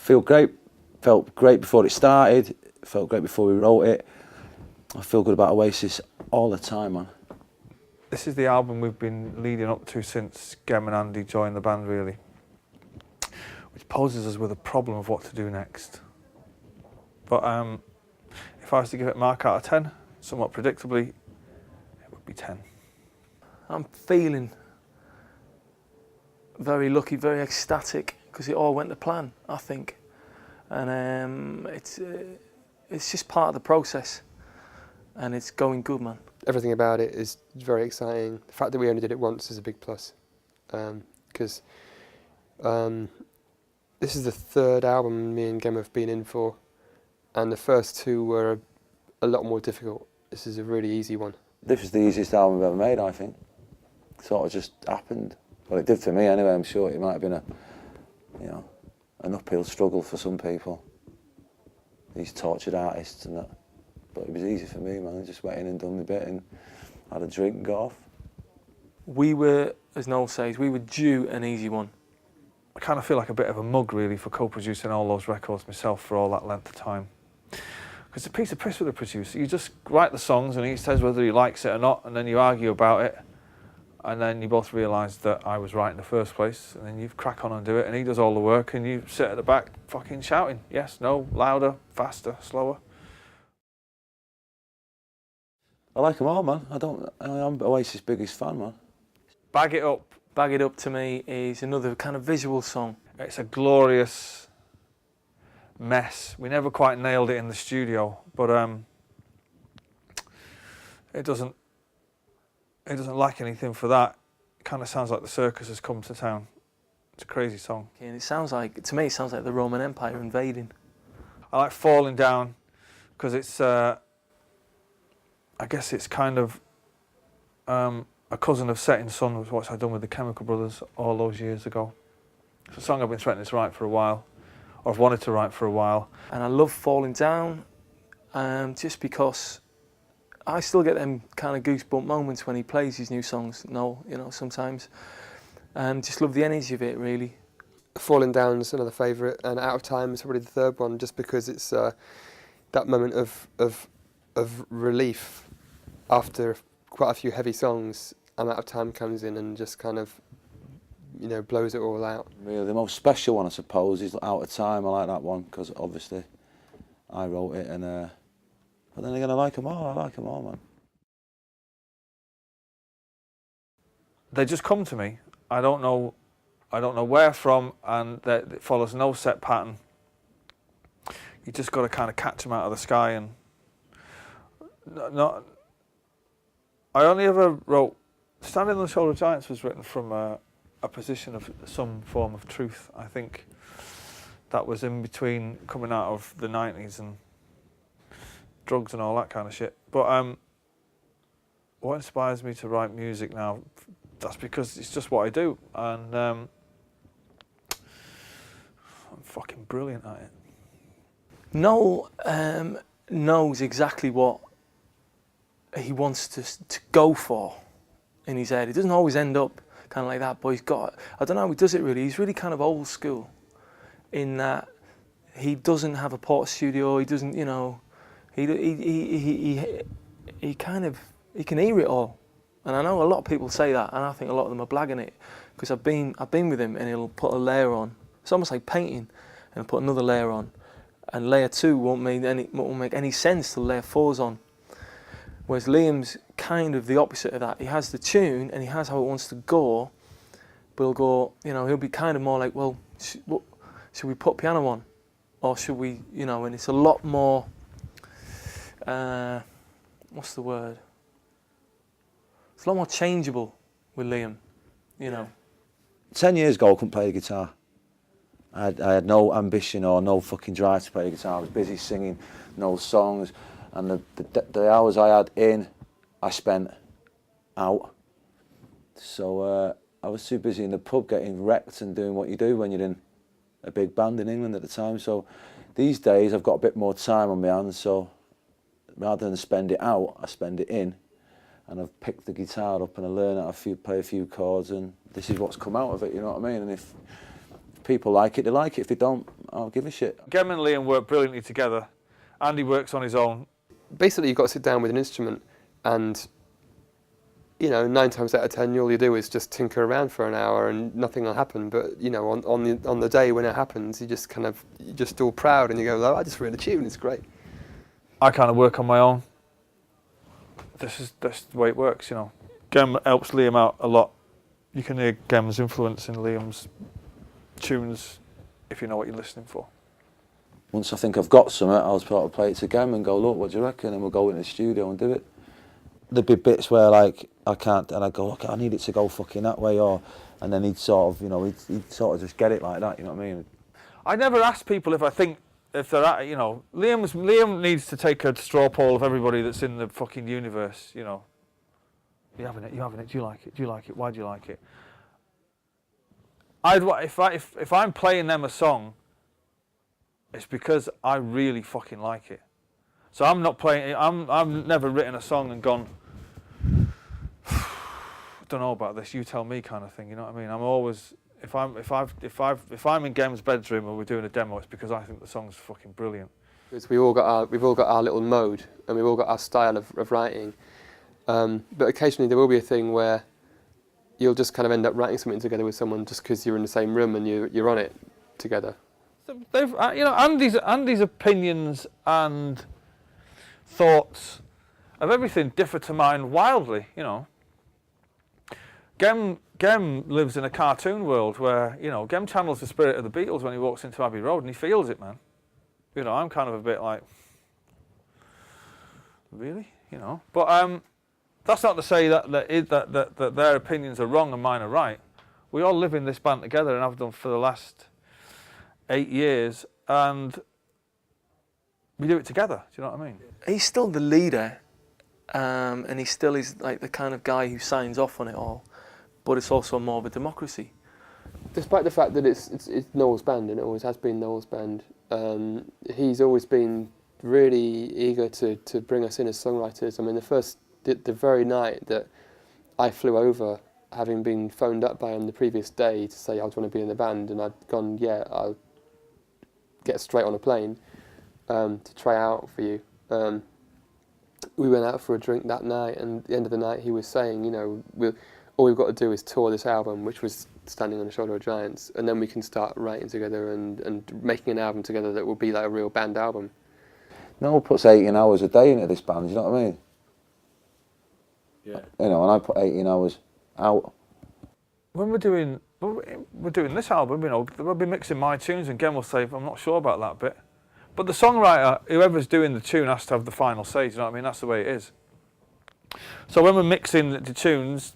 feel great. Felt great before it started. Felt great before we wrote it. I feel good about Oasis all the time, man. This is the album we've been leading up to since Gem and Andy joined the band, really. Which poses us with a problem of what to do next. But if I was to give it a mark out of 10, somewhat predictably, it would be 10. I'm feeling very lucky, very ecstatic, because it all went to plan, I think. And it's just part of the process, and it's going good, man. Everything about it is very exciting. The fact that we only did it once is a big plus, because this is the third album me and Gem have been in for, and the first two were a lot more difficult. This is a really easy one. This was the easiest album we've ever made, I think. It sort of just happened. Well, it did for me anyway. I'm sure it might have been an uphill struggle for some people, these tortured artists and that. But it was easy for me, man. I just went in and done my bit and had a drink and got off. We were, as Noel says, we were due an easy one. I kind of feel like a bit of a mug, really, for co-producing all those records myself for all that length of time. Because it's a piece of piss with a producer. You just write the songs and he says whether he likes it or not, and then you argue about it, and then you both realise that I was right in the first place, and then you crack on and do it, and he does all the work, and you sit at the back fucking shouting, yes, no, louder, faster, slower. I like them all, man. I'm Oasis' biggest fan, man. Bag It Up. Bag It Up to me is another kind of visual song. It's a glorious mess. We never quite nailed it in the studio, but it doesn't lack anything for that. It kind of sounds like the circus has come to town. It's a crazy song. And it sounds like, to me, it sounds like the Roman Empire invading. I like Falling Down because it's, I guess it's kind of a cousin of Setting Sun, which I'd done with the Chemical Brothers all those years ago. It's a song I've been threatening to write for a while, or I've wanted to write for a while. And I love Falling Down, just because I still get them kind of goosebump moments when he plays his new songs, sometimes. Just love the energy of it, really. Falling Down's another favourite, and Out of Time is probably the third one, just because it's that moment of relief after quite a few heavy songs, and Out of Time comes in and just kind of, blows it all out. Really, the most special one, I suppose, is Out of Time. I like that one because obviously I wrote it, and but then again, I like them all. I like them all, man. They just come to me. I don't know where from, and it follows no set pattern. You just got to kind of catch them out of the sky, and not. I only ever wrote Standing on the Shoulder of Giants was written from a position of some form of truth. I think that was in between coming out of the 90s and drugs and all that kind of shit. But what inspires me to write music now, that's because it's just what I do, and I'm fucking brilliant at it. Noel knows exactly what he wants to go for in his head. It doesn't always end up kind of like that, but he's got, I don't know how he does it really. He's really kind of old school in that he doesn't have a port studio. He doesn't, he can hear it all. And I know a lot of people say that, and I think a lot of them are blagging it, because I've been with him, and he'll put a layer on. It's almost like painting, and he'll put another layer on, and layer 2 won't make any sense till layer 4's on. Whereas Liam's kind of the opposite of that. He has the tune and he has how it wants to go, but he'll be kind of more like, well, should we put piano on, or should we, and it's a lot more. What's the word? It's a lot more changeable with Liam, 10 years ago, I couldn't play the guitar. I had no ambition or no fucking drive to play the guitar. I was busy singing no songs, and the hours I had in, I spent out. So I was too busy in the pub getting wrecked and doing what you do when you're in a big band in England at the time. So these days, I've got a bit more time on my hands, so rather than spend it out, I spend it in. And I've picked the guitar up and I learn how to play a few chords, and this is what's come out of it, you know what I mean? And if people like it, they like it. If they don't, I don't give a shit. Gem and Liam work brilliantly together. Andy works on his own. Basically, you've got to sit down with an instrument and, 9 times out of 10, all you do is just tinker around for an hour and nothing will happen. But, on the day when it happens, you're just all proud and you go, oh, I just wrote a tune, it's great. I kind of work on my own. That's the way it works, Gem helps Liam out a lot. You can hear Gem's influence in Liam's tunes if you know what you're listening for. Once I think I've got something, I'll sort of play it to Gem and go, look, what do you reckon? And we'll go in the studio and do it. There'd be bits where like I can't, and I go, look, I need it to go fucking that way, and then he'd sort of, he'd sort of just get it like that. You know what I mean? I never ask people if they're at, Liam needs to take a straw poll of everybody that's in the fucking universe. You having it? You having it? Do you like it? Do you like it? Why do you like it? If I'm playing them a song, it's because I really fucking like it. So I'm not playing. I've never written a song and gone, don't know about this. You tell me, kind of thing. You know what I mean? I'm always if I'm in Gem's bedroom and we're doing a demo, it's because I think the song's fucking brilliant. Because we've all got our little mode and we've all got our style of writing. But occasionally there will be a thing where you'll just kind of end up writing something together with someone just because you're in the same room and you're on it together. So they've, Andy's opinions and thoughts of everything differ to mine wildly. Gem lives in a cartoon world where Gem channels the spirit of the Beatles when he walks into Abbey Road and he feels it, man. I'm kind of a bit like, really, but that's not to say that their opinions are wrong and mine are right. We all live in this band together and have done for the last 8 years, and we do it together. Do you know what I mean? He's still the leader, and he still is like the kind of guy who signs off on it all. But it's also more of a democracy. Despite the fact that it's Noel's band and it always has been Noel's band, he's always been really eager to bring us in as songwriters. I mean, the very night that I flew over, having been phoned up by him the previous day to say I was want to be in the band, and I'd gone, yeah, I'll get straight on a plane to try out for you. We went out for a drink that night, and at the end of the night he was saying, all we've got to do is tour this album, which was Standing on the Shoulder of Giants, and then we can start writing together and making an album together that will be like a real band album. Noel puts 18 hours a day into this band, you know what I mean? Yeah. And I put 18 hours out. When we're doing this album, we'll be mixing my tunes and Gem will say, I'm not sure about that bit. But the songwriter, whoever's doing the tune, has to have the final say, do you know what I mean? That's the way it is. So when we're mixing the tunes,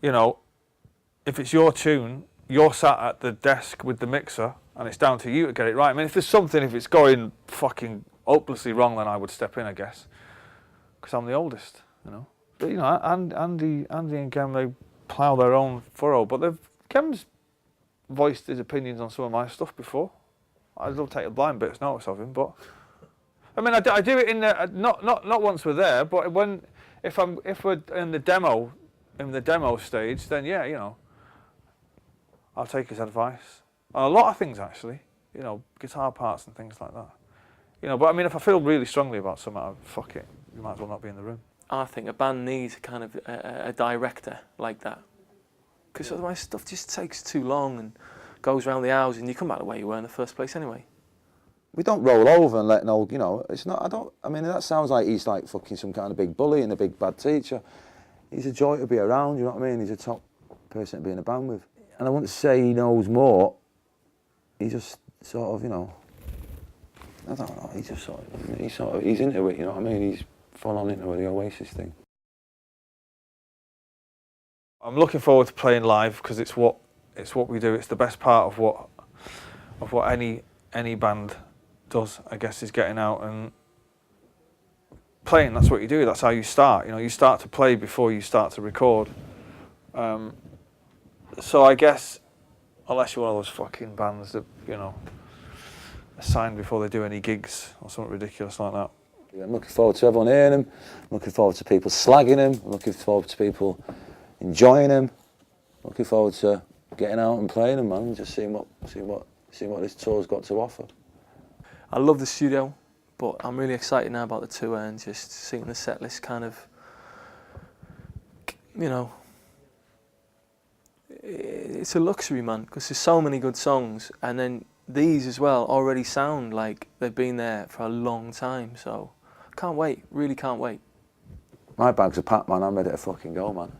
if it's your tune, you're sat at the desk with the mixer and it's down to you to get it right. I mean, if it's going fucking hopelessly wrong, then I would step in, I guess. Because I'm the oldest, But, Andy and Gem, they plough their own furrow. But Gem's voiced his opinions on some of my stuff before. I don't take the blind bits notice of him, but I mean, I do it in the not once we're there, but if we're in the demo stage, then yeah, I'll take his advice on a lot of things actually, guitar parts and things like that, But I mean, if I feel really strongly about something, fuck it, you might as well not be in the room. I think a band needs kind of a director like that, because otherwise stuff just takes too long and goes around the hours, and you come back the way you were in the first place anyway. We don't roll over and let Noel, it's not, I mean, that sounds like he's like fucking some kind of big bully and a big bad teacher. He's a joy to be around, you know what I mean? He's a top person to be in a band with. And I wouldn't say he knows more, he just sort of, I don't know, he's into it, you know what I mean? He's full on into the Oasis thing. I'm looking forward to playing live because it's what we do. It's the best part of what any band does, I guess, is getting out and playing. That's what you do. That's how you start. You start to play before you start to record. So I guess, unless you're one of those fucking bands that are signed before they do any gigs or something ridiculous like that. I'm looking forward to everyone hearing him. I'm looking forward to people slagging him. I'm looking forward to people enjoying him. I'm looking forward to getting out and playing them, man. Just seeing what this tour's got to offer. I love the studio, but I'm really excited now about the tour and just seeing the set list kind of, you know, it's a luxury, man, because there's so many good songs, and then these as well already sound like they've been there for a long time, so can't wait, really can't wait. My bags are packed, man. I'm ready to fucking go, man.